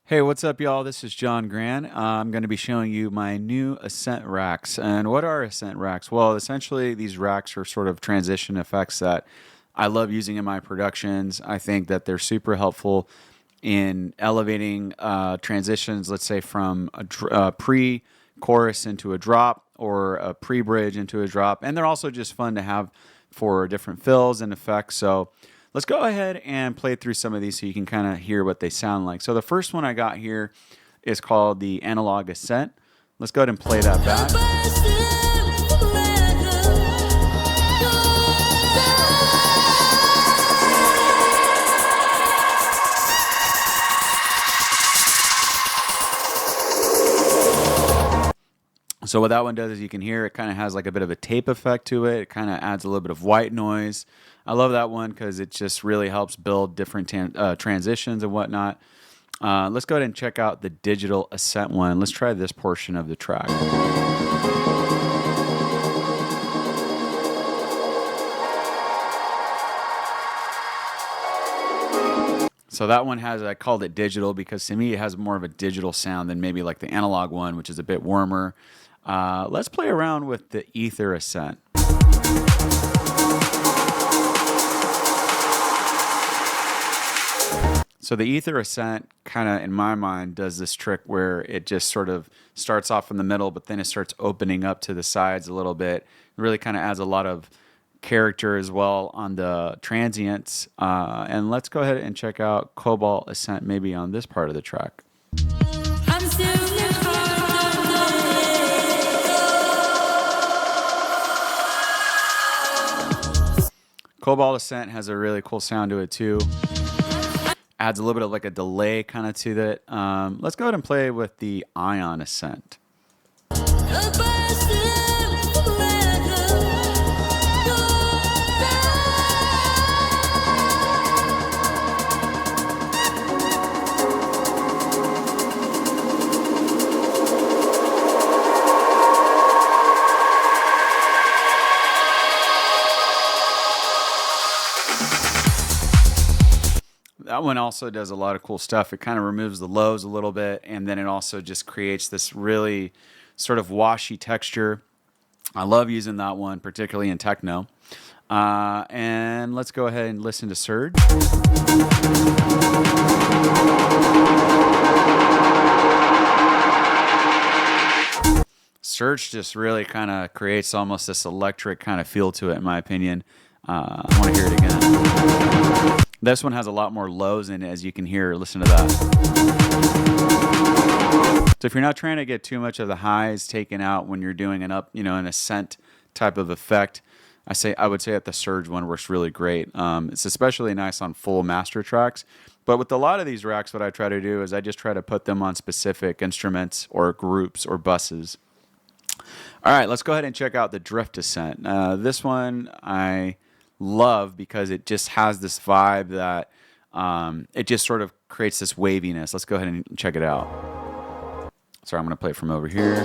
Hey, what's up, y'all? This is John Gran. I'm going to be showing you my new Ascent racks. And what are Ascent racks? Well, essentially, these racks are sort of transition effects that I love using in my productions. I think that they're super helpful in elevating transitions, let's say from a pre-chorus into a drop or a pre-bridge into a drop. And they're also just fun to have for different fills and effects. So let's go ahead and play through some of these so you can kind of hear what they sound like. So the first one I got here is called the Analog Ascent. Let's go ahead and play that back. So what that one does is you can hear it kind of has like a bit of a tape effect to it. It kind of adds a little bit of white noise. I love that one because it just really helps build different transitions and whatnot. Let's go ahead and check out the Digital Ascent one. Let's try this portion of the track. So that one has, I called it digital because to me it has more of a digital sound than maybe like the analog one, which is a bit warmer. Let's play around with the Ether Ascent. So the Ether Ascent kind of, in my mind, does this trick where it just sort of starts off in the middle, but then it starts opening up to the sides a little bit. It really kind of adds a lot of character as well on the transients. And let's go ahead and check out Cobalt Ascent maybe on this part of the track. Cobalt Ascent has a really cool sound to it too. Adds a little bit of like a delay kind of to it. Let's go ahead and play with the Ion Ascent. That one also does a lot of cool stuff. It kind of removes the lows a little bit, and then it also just creates this really sort of washy texture. I love using that one, particularly in techno. And let's go ahead and listen to Surge. Surge just really kind of creates almost this electric kind of feel to it, in my opinion. I want to hear it again. This one has a lot more lows in it, as you can hear. Listen to that. So if you're not trying to get too much of the highs taken out when you're doing an an ascent type of effect, I would say that the Surge one works really great. It's especially nice on full master tracks. But with a lot of these racks, what I try to do is I just try to put them on specific instruments or groups or buses. All right, let's go ahead and check out the Drift Ascent. This one I love because it just has this vibe that it just sort of creates this waviness. Let's go ahead and check it out. Sorry, I'm going to play it from over here.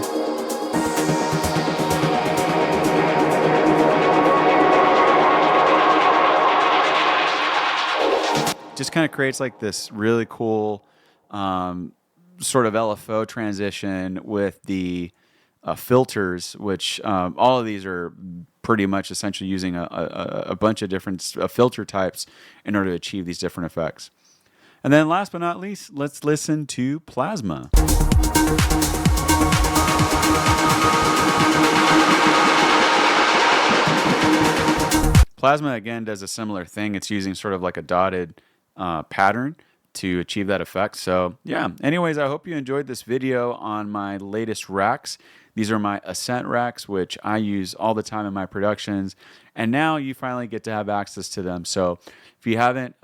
Just kind of creates like this really cool sort of LFO transition with the filters, which all of these are pretty much essentially using a bunch of different filter types in order to achieve these different effects. And then last but not least, let's listen to Plasma. Plasma, again, does a similar thing. It's using sort of like a dotted pattern to achieve that effect. So yeah, anyways, I hope you enjoyed this video on my latest racks. These are my Ascent racks, which I use all the time in my productions. And now you finally get to have access to them. So if you haven't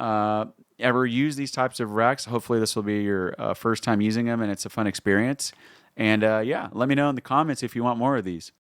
ever used these types of racks, hopefully this will be your first time using them and it's a fun experience. And yeah, let me know in the comments if you want more of these.